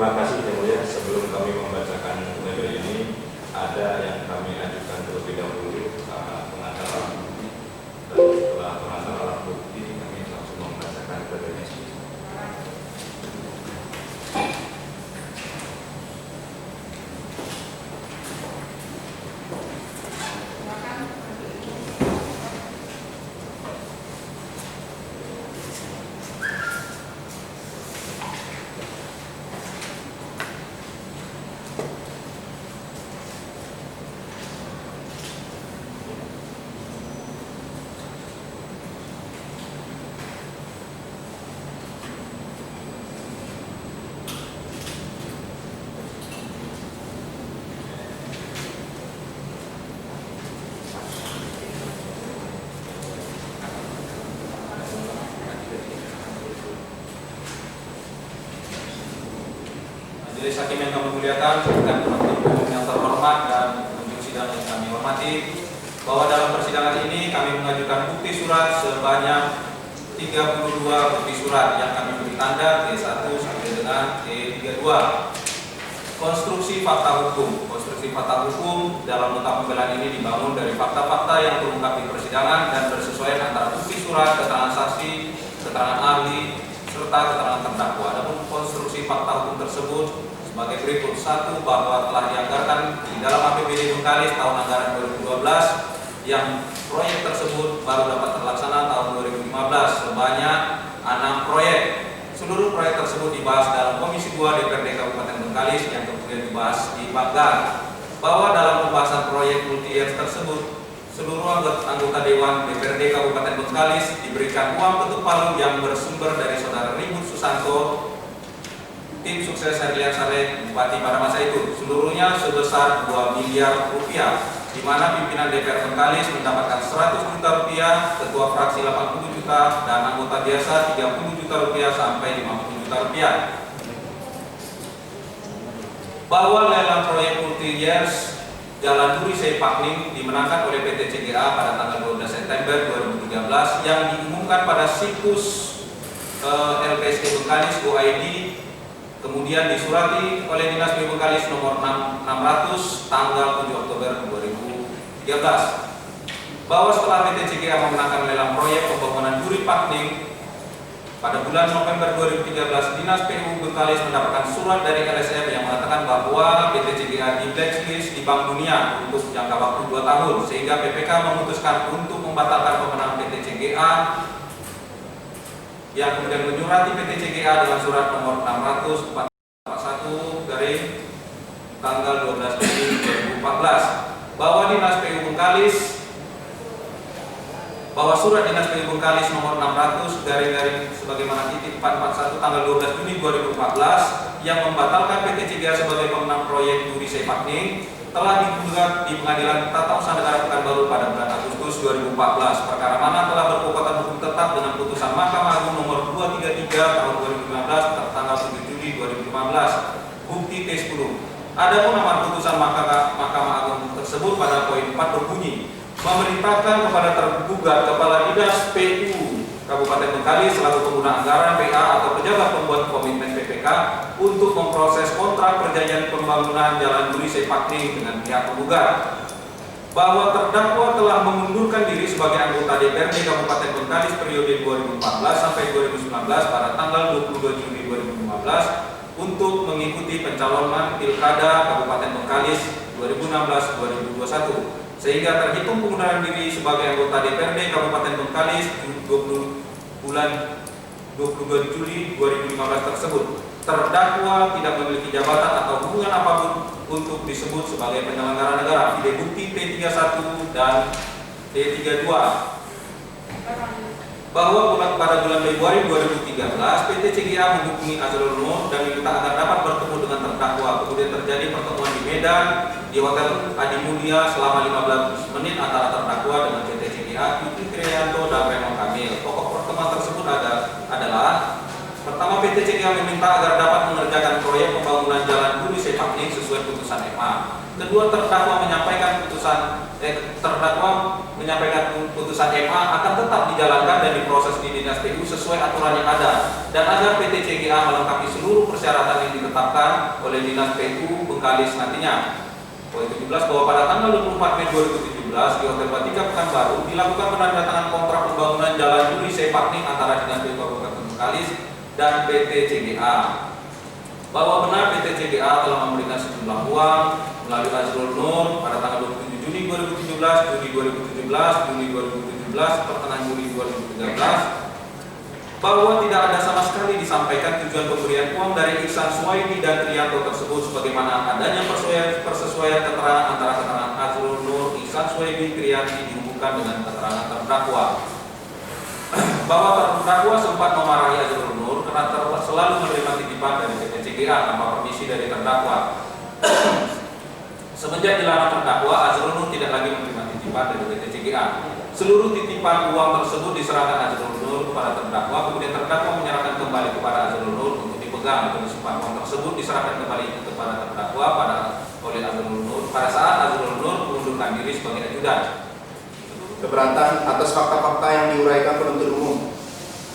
Terima kasih Yang Mulia. Sebelum kami membacakan pledoi ini, ada yang kami ajukan terlebih dahulu pengantar alat bukti. Dan setelah pengantar alat bukti, kami langsung membacakan pledoinya. Majelis Hakim yang kami muliakan, dan teman-teman yang terhormat dan pengunjung sidang yang kami hormati, bahwa dalam persidangan ini kami mengajukan bukti surat sebanyak 32 bukti surat yang kami beri tanda T1 sampai dengan T32. Konstruksi fakta hukum. Konstruksi fakta hukum dalam nota pembelaan ini dibangun dari fakta-fakta yang terungkap di persidangan dan bersesuaian antara bukti surat, keterangan saksi, keterangan ahli, serta keterangan terdakwa. Adapun konstruksi fakta hukum tersebut sebagai berikut: 1. Bahwa telah dianggarkan di dalam APBD Bengkalis tahun anggaran 2012 yang proyek tersebut baru dapat terlaksana tahun 2015 sebanyak 6 proyek. Seluruh proyek tersebut dibahas dalam Komisi 2 DPRD Kabupaten Bengkalis yang kemudian dibahas di Banggar. Bahwa dalam pembahasan proyek multi-years tersebut, seluruh anggota Dewan DPRD Kabupaten Bengkalis diberikan uang ketuk palu yang bersumber dari Saudara Ribut Susanto, tim sukses Herlian Saleh, Bupati pada masa itu, seluruhnya sebesar 2 miliar rupiah, di mana pimpinan DPR Bengkalis mendapatkan 100 juta rupiah, ketua fraksi 80 juta, dan anggota biasa 30 juta rupiah sampai 50 juta rupiah. Bahwa lelang proyek multi-years Jalan Duri Seipakning dimenangkan oleh PT CGA pada tanggal 12 September 2013 yang diumumkan pada situs LPSD Bengkalis GoID, kemudian disurati oleh Dinas PU Bengkalis nomor 600 tanggal 7 Oktober 2013. Bahwa setelah PT CGA memenangkan lelang proyek pembangunan Duri Pakning pada bulan November 2013, Dinas PU Bengkalis mendapatkan surat dari LSM yang mengatakan bahwa PT CGA di blacklist di Bank Dunia untuk jangka waktu 2 tahun, sehingga BPK memutuskan untuk membatalkan pemenang PT CGA, yang kemudian menyurati PT CGA dengan surat nomor 641 garing tanggal 12 Juni 2014 bahwa Dinas PU Bengkalis surat Dinas PU Bengkalis nomor 600 garing sebagaimana titik 441 tanggal 12 Juni 2014 yang membatalkan PT CGA sebagai pemenang proyek Duri Seipakning telah digugat di Pengadilan Tata Usaha Negara Pekanbaru pada bulan Agustus 2014. Perkara mana telah berkekuatan hukum tetap dengan putusan Mahkamah Agung nomor 233 tahun 2015 tertanggal 7 Juli 2015. Bukti T10. Adapun amar putusan Mahkamah Agung tersebut pada poin 4 berbunyi: memerintahkan kepada tergugat Kepala Dinas PU Kabupaten Bengkalis selaku pengguna anggaran PA atau pejabat pembuat komitmen PPK untuk memproses kontrak perjanjian pembangunan Jalan Duri Seipakning dengan pihak penggugat. Bahwa terdakwa telah mengundurkan diri sebagai anggota DPRD Kabupaten Bengkalis periode 2014 sampai 2019 pada tanggal 22 Juni 2015 untuk mengikuti pencalonan Pilkada Kabupaten Bengkalis 2016-2021. Sehingga terhitung pengunduran diri sebagai anggota DPRD Kabupaten Bengkalis 22 Juli 2015 tersebut, terdakwa tidak memiliki jabatan atau hubungan apapun untuk disebut sebagai penyelenggara negara. Video bukti T31 dan T32. Bahwa pada bulan Februari 2013 PT CGA menghubungi Azrul Nur dan diminta agar dapat bertemu dengan terdakwa. Kemudian terjadi pertemuan di Medan di Hotel Adi Mulia selama 15 menit antara terdakwa dengan PT CGA, Tuti Kriyanto dan Raymond Kamil. Pokok pertemuan tersebut adalah: pertama, Pertama, PT CGA meminta agar dapat mengerjakan proyek pembangunan jalan Budi Sepakning sesuai putusan MA. Kedua, terdakwa menyampaikan putusan MA akan tetap dijalankan dan diproses di Dinas PU sesuai aturan yang ada, dan agar PT CGA melengkapi seluruh persyaratan yang ditetapkan oleh Dinas PU Bengkalis nantinya. Poin 17, bahwa pada tanggal 24 Mei 2017 di Hotel Batika Pekanbaru dilakukan penandatanganan kontrak pembangunan jalan Budi Sepakning antara Dinas PU Kabupaten Bengkalis dan PT CGA. Bahwa benar PT CGA telah memberikan sejumlah uang melalui Azrul Nur pada tanggal 27 Juni 2017, Juli 2017, Juli 2017, pertengahan Juli 2013. Bahwa tidak ada sama sekali disampaikan tujuan pemberian uang dari Ihsan Suwaidi dan Trianto tersebut, sebagaimana adanya persesuaian keterangan antara keterangan Azrul Nur, Ihsan Suwaidi, Trianti dihubungkan dengan keterangan terdakwa. Bahwa terdakwa sempat memarahi Azrul Nur karena selalu menerima titipan dari PT CGA tanpa permisi dari terdakwa. Semenjak dilarang terdakwa, Azrul Nur tidak lagi menerima titipan dari PT CGA. Seluruh titipan uang tersebut diserahkan Azrul Nur kepada terdakwa, kemudian terdakwa menyerahkan kembali kepada Azrul Nur untuk dipegang, atau disimpan. Uang tersebut diserahkan kembali kepada terdakwa oleh Azrul Nur pada saat Azrul Nur mengundurkan diri sebagai ajudan. Keberatan atas fakta-fakta yang diuraikan penuntut umum.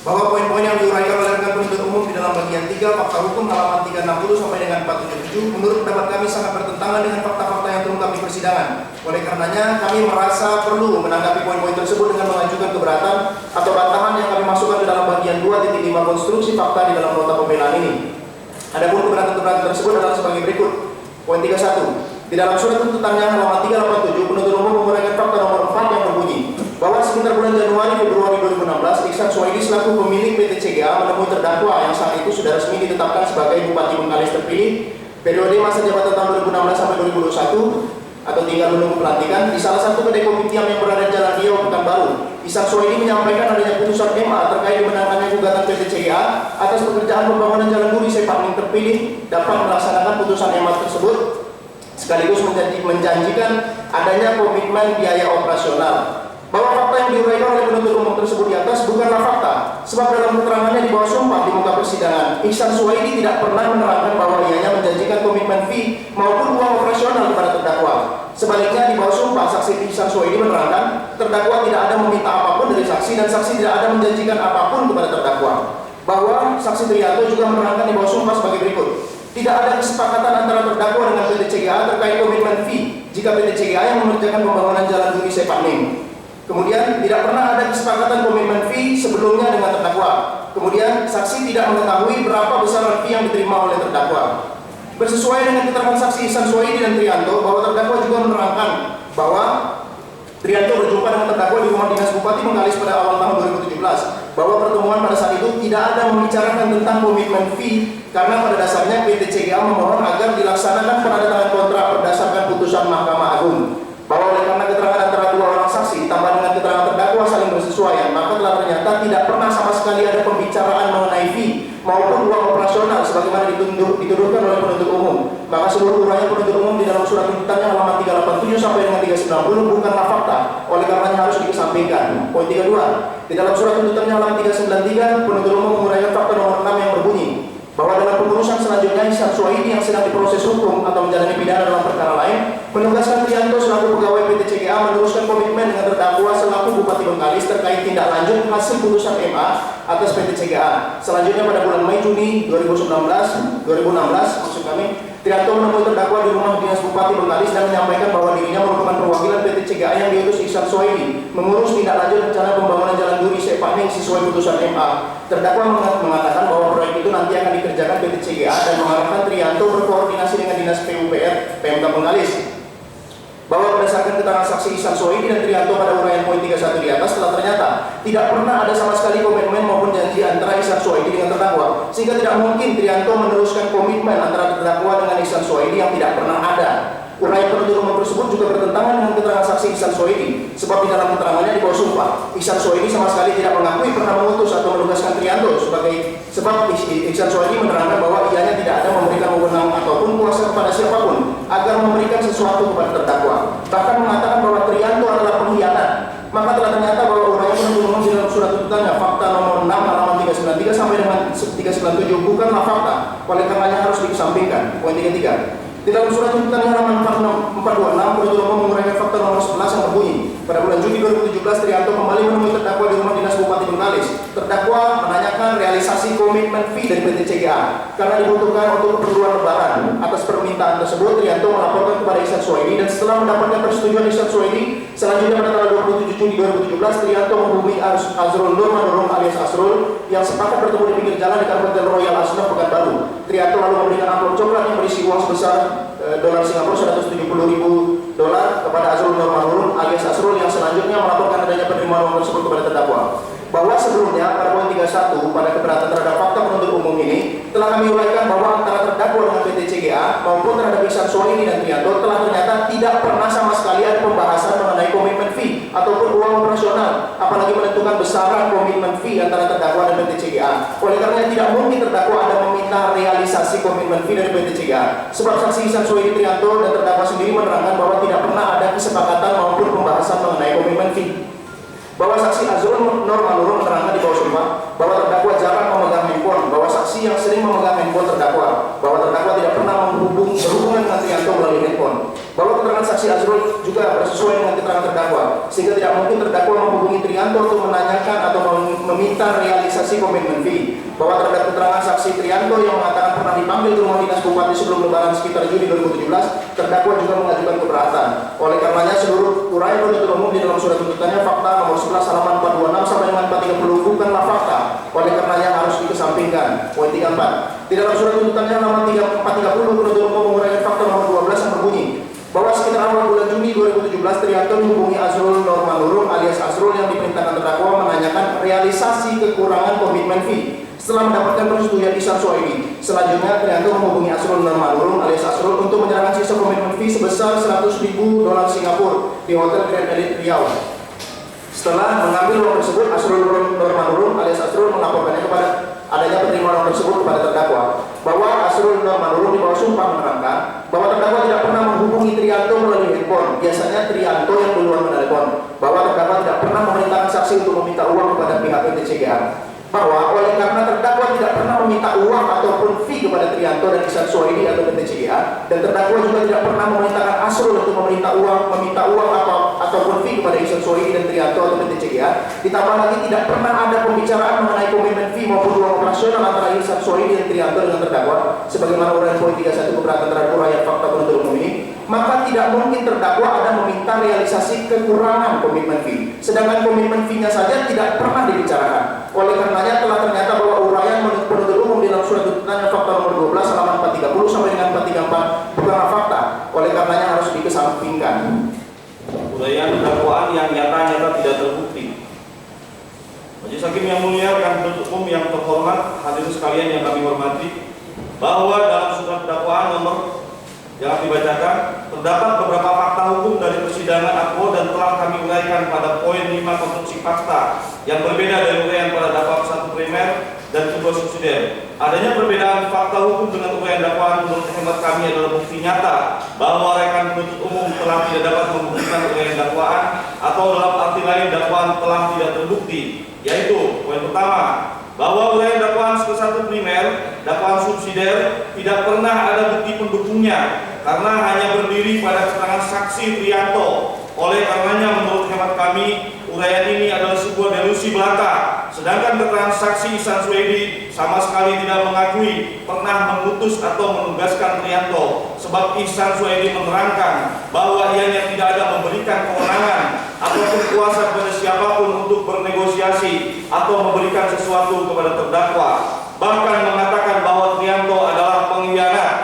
Bahwa poin-poin yang diuraikan oleh rekan penuntut umum di dalam bagian 3 fakta hukum halaman 360 sampai dengan 477 menurut pendapat kami sangat bertentangan dengan fakta-fakta yang terungkap di persidangan. Oleh karenanya kami merasa perlu menanggapi poin-poin tersebut dengan mengajukan keberatan atau bantahan yang kami masukkan di dalam bagian 2.5 konstruksi fakta di dalam nota pembelaan ini. Adapun keberatan-keberatan tersebut adalah sebagai berikut. Poin 31. Di dalam surat tuntutannya halaman 387 penuntut umum menguraikan fakta nomor 4 yang berbunyi bahwa sekitar bulan Januari Februari 2016 Ihsan Suwaidi selaku pemilik PT CGA menemui terdakwa yang saat itu sudah resmi ditetapkan sebagai Bupati Bengkalis terpilih periode masa jabatan tahun 2016 sampai 2021 atau tinggal menunggu pelantikan di salah satu kedai kopi tiam yang berada di Jalan Riau Pekanbaru. Ihsan Suwaidi menyampaikan adanya putusan MA terkait dimenangkannya gugatan PT CGA atas pekerjaan pembangunan jalan Budi Sepakning terpilih dapat melaksanakan putusan MA tersebut, sekaligus menjanjikan adanya komitmen biaya operasional. Bahwa fakta yang diuraikan oleh penuntut umum tersebut di atas bukanlah fakta, sebab dalam keterangannya di bawah sumpah di muka persidangan, Ihsan Suwaidi tidak pernah menerangkan bahwa ianya menjanjikan komitmen fee maupun uang operasional kepada terdakwa. Sebaliknya di bawah sumpah, saksi Ihsan Suwaidi menerangkan terdakwa tidak ada meminta apapun dari saksi dan saksi tidak ada menjanjikan apapun kepada terdakwa. Bahwa saksi Trianto juga menerangkan di bawah sumpah sebagai berikut. Tidak ada kesepakatan antara terdakwa dengan PT CGA terkait komitmen fee jika PT CGA yang mengerjakan pembangunan jalan Budi Sepakning. Kemudian tidak pernah ada kesepakatan komitmen fee sebelumnya dengan terdakwa. Kemudian saksi tidak mengetahui berapa besar fee yang diterima oleh terdakwa. Bersesuaian dengan keterangan saksi Ihsan Suwaidi dan Trianto bahwa terdakwa juga menerangkan bahwa Trianto berjumpa dengan terdakwa di rumah dinas Bupati Bengkalis pada awal tahun 2017, bahwa pertemuan pada saat itu tidak ada membicarakan tentang komitmen fee karena pada dasarnya PT CGA memohon agar dilaksanakan penandatanganan kontrak berdasarkan putusan Mahkamah Agung. Bahwa oleh karena keterangan antara dua orang saksi ditambah dengan keterangan terdakwa saling bersesuaian, maka telah ternyata tidak pernah sama sekali ada pembicaraan mengenai fee maupun uang operasional sebagaimana dituduhkan oleh penuntut umum. Maka seluruh uraian penuntut umum di dalam surat tuntutannya halaman 387 sampai dengan 390 bukanlah fakta, oleh karenanya harus dikesampingkan. Poin 32. Di dalam surat tuntutannya halaman 393 penuntut umum menguraikan fakta nomor 6 yang berbunyi bahwa dalam pengurusan selanjutnya Ihsan Suwaidi yang sedang diproses hukum atau menjalani pidana dalam perkara lain menugaskan Trianto selaku pegawai PT CGA meneruskan komitmen dengan terdakwa selaku Bupati Bengkalis terkait tindak lanjut hasil putusan MA atas PT CGA. Selanjutnya pada bulan Mei Juni 2016 maksud kami, Trianto menemui terdakwa di rumah dinas Bupati Bengkalis dan menyampaikan bahwa dirinya merupakan perwakilan PT CGA yang diutus Ihsan Suwaidi mengurus tindak lanjut rencana pembangunan jalan Budi Sepakning sesuai putusan MA. Terdakwa mengatakan bahwa proyek itu nanti akan dikerjakan PT CGA dan mengarahkan Trianto berkoordinasi dengan Dinas PUPR PMK Bengkalis. Bahwa berdasarkan keterangan saksi Ihsan Suwaidi dan Trianto pada uraian poin 31 di atas telah ternyata tidak pernah ada sama sekali komitmen maupun janji antara Ihsan Suwaidi dengan terdakwa, sehingga tidak mungkin Trianto meneruskan komitmen antara terdakwa dengan Ihsan Suwaidi yang tidak pernah ada. Uraian penuntut umum tersebut juga bertentangan dengan keterangan saksi Ihsan Suwaidi, sebab di dalam keterangannya di bawah sumpah Ihsan Suwaidi sama sekali tidak mengakui pernah mengutus atau menugaskan Trianto sebab Ihsan Suwaidi menerangkan bahwa ianya tidak ada memberikan wewenang ataupun kuasa kepada siapapun agar memberikan sesuatu kepada terdakwa, bahkan mengatakan bahwa Trianto adalah pengkhianat. Maka telah ternyata bahwa uraian penuntut umum di dalam surat tuntutannya fakta nomor 6 halaman 393 sampai dengan 397 bukanlah fakta, oleh karenanya harus dikesampingkan. Poin 33. Di dalam surat tuntutan halaman 426, penuntut umum menguraikan fakta nomor 11 yang berbunyi, pada bulan Juli 2017 Trianto kembali menemui terdakwa di rumah dinas Bupati Bengkalis. Terdakwa menanyakan realisasi komitmen fee dari PT CGA karena dibutuhkan untuk keperluan lebaran. Atas permintaan tersebut, Trianto melaporkan kepada Ihsan Suwaidi dan setelah mendapatkan persetujuan Ihsan Suwaidi, selanjutnya pada tanggal 27 Juni 2017 Trianto menghubungi Azrul Nur Manurung alias Asrul yang sepakat bertemu di pinggir jalan di Kabupaten Royal Asnaf Pekanbaru. Trianto lalu memberikan amplop coklat yang berisi uang sebesar dolar Singapura $170.000 kepada Azrul Nur Manurung alias Asrul yang selanjutnya melaporkan adanya penerimaan uang tersebut kepada terdakwa. Bahwa sebelumnya pada poin 31 pada keberatan terhadap fakta penuntut umum ini telah kami uraikan bahwa antara terdakwa dengan PT CGA maupun terhadap Ihsan Suwaidi dan Trianto telah ternyata tidak pernah sama sekali ada pembahasan mengenai komitmen fee ataupun uang operasional, apalagi menentukan besaran komitmen fee antara terdakwa dan PT CGA. Oleh karenanya tidak mungkin terdakwa ada meminta realisasi komitmen fee dari PT CGA. Sebab saksi Ihsan Suwaidi, Trianto dan terdakwa sendiri menerangkan bahwa tidak pernah ada kesepakatan maupun pembahasan mengenai komitmen fee. Bahwa saksi Azrul Nur Manurung menerangkan di bawah sumpah bahwa terdakwa jarang memegang handphone, bahwa saksi yang sering memegang handphone terdakwa, bahwa terdakwa tidak pernah berhubungan dengan Trianto melalui handphone, bahwa keterangan saksi Azrul juga sesuai dengan keterangan terdakwa, sehingga tidak mungkin terdakwa menghubungi Trianto untuk menanyakan atau meminta realisasi komitmen fee. Bahwa terhadap keterangan saksi Trianto yang mengatakan pernah dipanggil ke rumah dinas Bupati sebelum lebaran sekitar Juli 2017, terdakwa juga mengajukan keberatan. Oleh karenanya seluruh uraian penuntut umum di dalam surat tuntutannya fakta nomor 11 halaman 426 sampai dengan 430 bukanlah fakta. Oleh karenanya harus dikesampingkan. Poin 34. Di dalam surat tuntutannya halaman 430 penuntut umum menguraikan fakta nomor 12 yang berbunyi bahwa sekitar awal bulan Juni 2017 Trianto menghubungi Azrul Nur Manurung alias Asrul yang diperintahkan terdakwa menanyakan realisasi kekurangan komitmen fee. Setelah mendapatkan persetujuan Ihsan Suwaidi, selanjutnya Trianto menghubungi Azrul Nur Manurung alias Asrul untuk menyerahkan sisa komitmen fee sebesar $100.000 Singapura di Hotel Grand Elite Riau. Setelah mengambil uang tersebut, Azrul Nur Manurung alias Asrul melaporkannya kepada adanya penerimaan uang tersebut kepada terdakwa. Bahwa Azrul Nur Manurung di bawah sumpah menerangkan bahwa terdakwa tidak pernah menghubungi Trianto melalui handphone. Biasanya Trianto yang duluan menelepon. Bahwa terdakwa tidak pernah memerintahkan saksi untuk meminta uang kepada pihak PT CGA. Bahwa oleh karena terdakwa tidak pernah meminta uang ataupun fee kepada Trianto dan Ihsan Suwaidi atau PT CGA, dan terdakwa juga tidak pernah memerintahkan Asrul untuk meminta uang ataupun fee kepada Ihsan Suwaidi dan Trianto atau PT CGA, ditambah lagi tidak pernah ada pembicaraan mengenai komitmen fee maupun uang operasional antara Ihsan Suwaidi dan Trianto dengan terdakwa, sebagaimana uraian poin 31 keberatan terhadap uraian fakta penuntut umum ini, maka tidak mungkin terdakwa ada meminta realisasi kekurangan komitmen fee, sedangkan komitmen fee-nya saja tidak pernah dibicarakan. Oleh karenanya telah ternyata bahwa uraian penuntut umum di dalam surat tuntutannya fakta nomor 12 halaman 430 sampai dengan 434 bukanlah fakta. Oleh karenanya harus dikesampingkan. Uraian dakwaan yang nyata-nyata tidak terbukti. Majelis Hakim yang mulia, rekan penuntut umum yang terhormat, hadirin sekalian yang kami hormati, bahwa dalam surat dakwaan nomor yang dibacakan terdapat beberapa fakta hukum dari persidangan AKO dan telah kami uraikan pada poin 5 konstruksi fakta yang berbeda dari uraian pada dakwaan 1 primer dan 2 subsidiar. Adanya perbedaan fakta hukum dengan uraian dakwaan menurut hemat kami adalah bukti nyata bahwa rekan penuntut umum telah tidak dapat membuktikan uraian dakwaan atau dalam arti lain dakwaan telah tidak terbukti, yaitu poin pertama, bahwa uraian dakwaan ke-1 primer, dakwaan subsidiar tidak pernah ada bukti pendukungnya karena hanya berdiri pada keterangan saksi Trianto. Oleh karenanya menurut hemat kami uraian ini adalah sebuah delusi belaka. Sedangkan keterangan saksi Ihsan Suwaidi sama sekali tidak mengakui pernah mengutus atau menugaskan Trianto, sebab Ihsan Suwaidi menerangkan bahwa ianya tidak ada memberikan kewenangan ataupun kuasa kepada siapapun untuk bernegosiasi atau memberikan sesuatu kepada terdakwa, bahkan mengatakan bahwa Trianto adalah pengkhianat.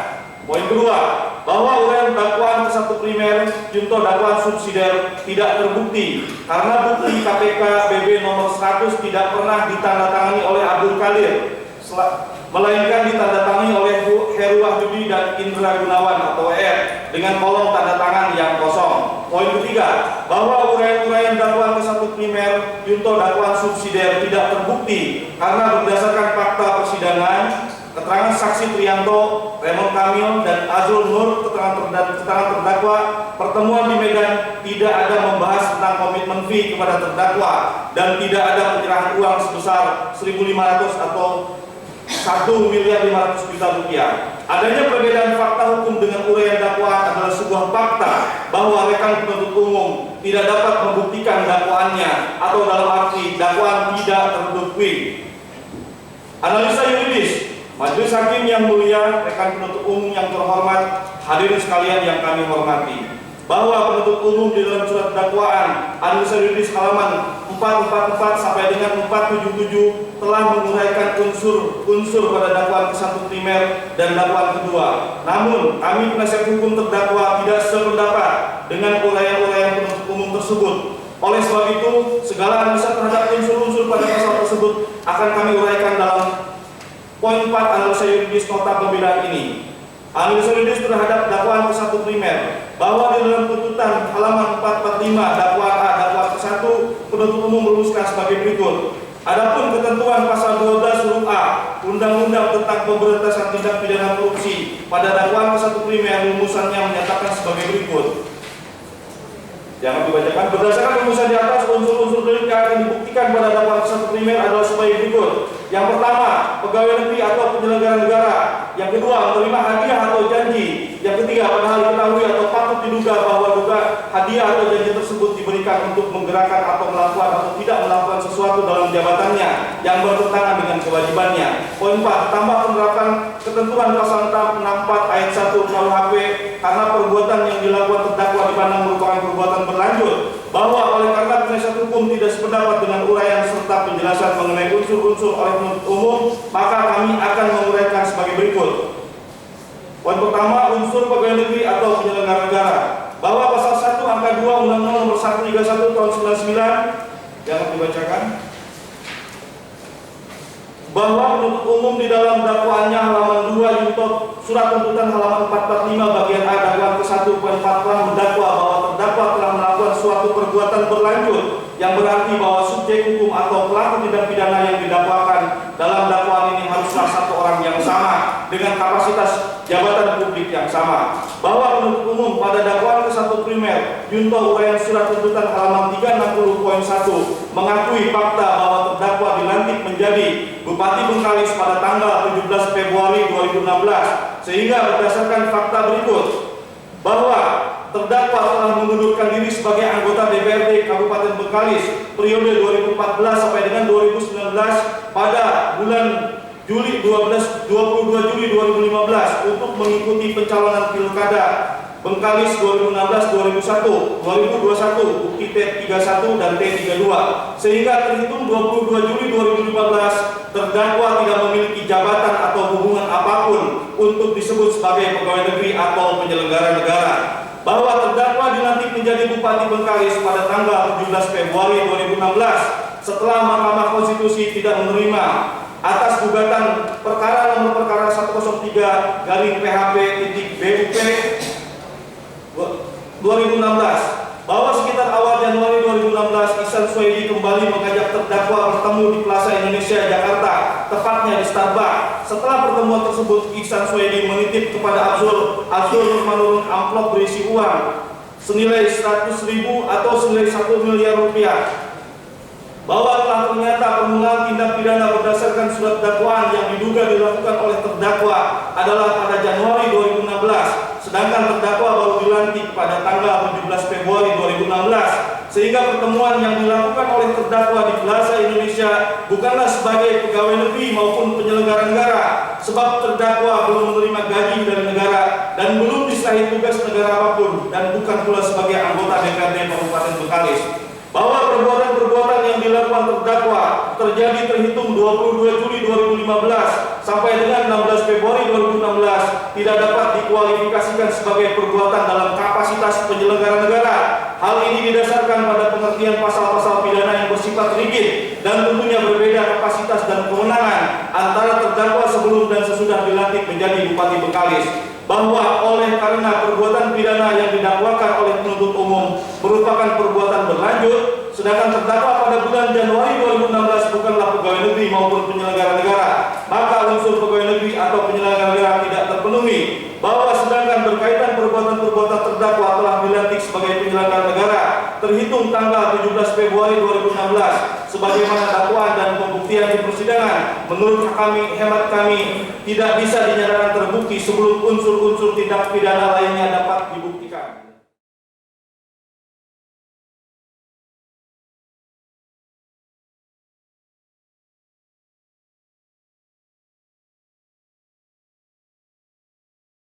Poin kedua, bahwa uraian dakwaan ke-1 primer junto dakwaan subsidiar tidak terbukti karena bukti KPK BB nomor 100 tidak pernah ditandatangani oleh Abdul Qadir, melainkan ditandatangani oleh Heru Wahyudi dan Indra Gunawan atau ER dengan kolom tanda tangan yang kosong. Poin ketiga, bahwa uraian-uraian dakwaan ke-1 primer junto dakwaan subsidiar tidak terbukti karena berdasarkan fakta persidangan, keterangan saksi Trianto, Raymond Kamil, dan Azrul Nur, keterangan terdakwa, pertemuan di Medan tidak ada membahas tentang komitmen fee kepada terdakwa dan tidak ada penyerahan uang sebesar 1.500 atau Rp1.500.000. Adanya perbedaan fakta hukum dengan uraian dakwaan adalah sebuah fakta bahwa rekan penuntut umum tidak dapat membuktikan dakwaannya atau dalam arti dakwaan tidak terbukti. Analisa yuridis. Majelis Hakim yang mulia, rekan penuntut umum yang terhormat, hadirin sekalian yang kami hormati, bahwa penuntut umum di dalam surat dakwaan analisa yuridis halaman 444 sampai dengan 477 telah menguraikan unsur pada dakwaan ke-1 primer dan dakwaan kedua. Namun, kami penasihat hukum terdakwa tidak sependapat dengan uraian-uraian penuntut umum tersebut. Oleh sebab itu, segala analisa terhadap unsur-unsur pada pasal tersebut akan kami uraikan dalam poin 4 analisa yuridis nota pembedaan ini. Analisa yuridis terhadap dakwaan ke-1 primer, bahwa di dalam tuntutan halaman 445 dakwaan A dakwaan ke-1 penuntut umum merumuskan sebagai berikut. Adapun ketentuan pasal 12 huruf A Undang-Undang tentang Pemberantasan Tindak Pidana Korupsi pada dakwaan ke-1 primer rumusannya menyatakan sebagai berikut. Jangan dibacakan. Berdasarkan rumusan di atas, unsur-unsur delik yang akan dibuktikan pada dakwaan ke-1 primer adalah sebagai berikut. Yang pertama, pegawai negeri atau penyelenggara negara. Yang kedua, menerima hadiah atau janji. Yang ketiga, padahal diketahui atau patut diduga bahwa hadiah atau janji tersebut diberikan untuk menggerakkan atau melakukan atau tidak melakukan sesuatu dalam jabatannya yang bertentangan dengan kewajibannya. Poin 4, tambah penerapan ketentuan pasal 64 ayat 1 KUHP karena perbuatan yang dilakukan terdakwa dipandang merupakan perbuatan berlanjut, bahwa oleh karena penasihat hukum tidak sependapat dengan uraian serta penjelasan mengenai unsur-unsur oleh penuntut umum, maka kami akan menguraikan sebagai berikut. Poin pertama, unsur pegawai negeri atau penyelenggara negara, bahwa pasal 1 angka 2 Undang-Undang Nomor 131 Tahun 99 jangan dibacakan, bahwa penuntut umum di dalam dakwaannya halaman 2 Yuntot surat tuntutan halaman 445 bagian A dakwaan ke-1 poin 4 telah mendakwa bahwa terdakwa telah melakukan suatu perbuatan berlanjut yang berarti bahwa subjek hukum atau pelaku tindak pidana yang didakwakan dalam dakwaan ini haruslah satu orang yang sama dengan kapasitas jabatan publik yang sama, bahwa penuntut umum pada dakwaan ke-1 primer Junto uraian surat tuntutan halaman 360.1 mengakui fakta bahwa terdakwa dilantik menjadi Bupati Bengkalis pada tanggal 17 Februari 2016, sehingga berdasarkan fakta berikut, bahwa terdakwa telah mengundurkan diri sebagai anggota DPRD Kabupaten Bengkalis periode 2014 sampai dengan 2019 pada bulan 22 Juli 2015 untuk mengikuti pencalonan Pilkada Bengkalis 2016-2021, 2021, bukti T31 dan T32, sehingga terhitung 22 Juli 2015 terdakwa tidak memiliki jabatan atau hubungan apapun untuk disebut sebagai pegawai negeri atau penyelenggara negara, bahwa terdakwa dilantik menjadi Bupati Bengkalis pada tanggal 17 Februari 2016 setelah Mahkamah Konstitusi tidak menerima atas gugatan perkara nomor perkara 103-PHP-BUP 2016, bahwa sekitar awal Januari 2016 Ihsan Suwaidi kembali mengajak terdakwa bertemu di Plaza Indonesia Jakarta, tepatnya di Starbucks. Setelah pertemuan tersebut, Ihsan Suwaidi menitip kepada Abzul Manurun amplop berisi uang senilai 100.000 atau senilai 1 miliar rupiah, bahwa telah ternyata permulaan tindak pidana berdasarkan surat dakwaan yang diduga dilakukan oleh terdakwa adalah pada Januari 2016, sedangkan terdakwa baru dilantik pada tanggal 17 Februari 2016, sehingga pertemuan yang dilakukan oleh terdakwa di Plaza Indonesia bukanlah sebagai pegawai negeri maupun penyelenggara negara, sebab terdakwa belum menerima gaji dari negara dan belum diserahi tugas negara apapun, dan bukan pula sebagai anggota DPRD Kabupaten Bengkalis, bahwa perbuatan-perbuatan yang dilakukan terdakwa terjadi terhitung 22 Juli 2015 sampai dengan 16 Februari 2016 tidak dapat dikualifikasikan sebagai perbuatan dalam kapasitas penyelenggara negara. Hal ini didasarkan pada pengertian pasal-pasal pidana yang bersifat rigid dan tentunya berbeda kapasitas dan kewenangan antara terdakwa sebelum dan sesudah dilantik menjadi Bupati Bengkalis, bahwa oleh karena perbuatan pidana yang didakwakan oleh penuntut umum merupakan perbuatan berlanjut, sedangkan terdakwa pada bulan Januari 2016 bukanlah pegawai negeri maupun penyelenggara negara, maka unsur pegawai negeri atau penyelenggara negara tidak terpenuhi, bahwa sedangkan berkaitan perbuatan-perbuatan terdakwa telah dilantik sebagai penyelenggara negara terhitung tanggal 17 Februari 2016, sebagaimana dakwaan dan pembuktian di persidangan, menurut kami, hemat kami, tidak bisa dinyatakan terbukti sebelum unsur-unsur tindak pidana lainnya dapat dibuktikan.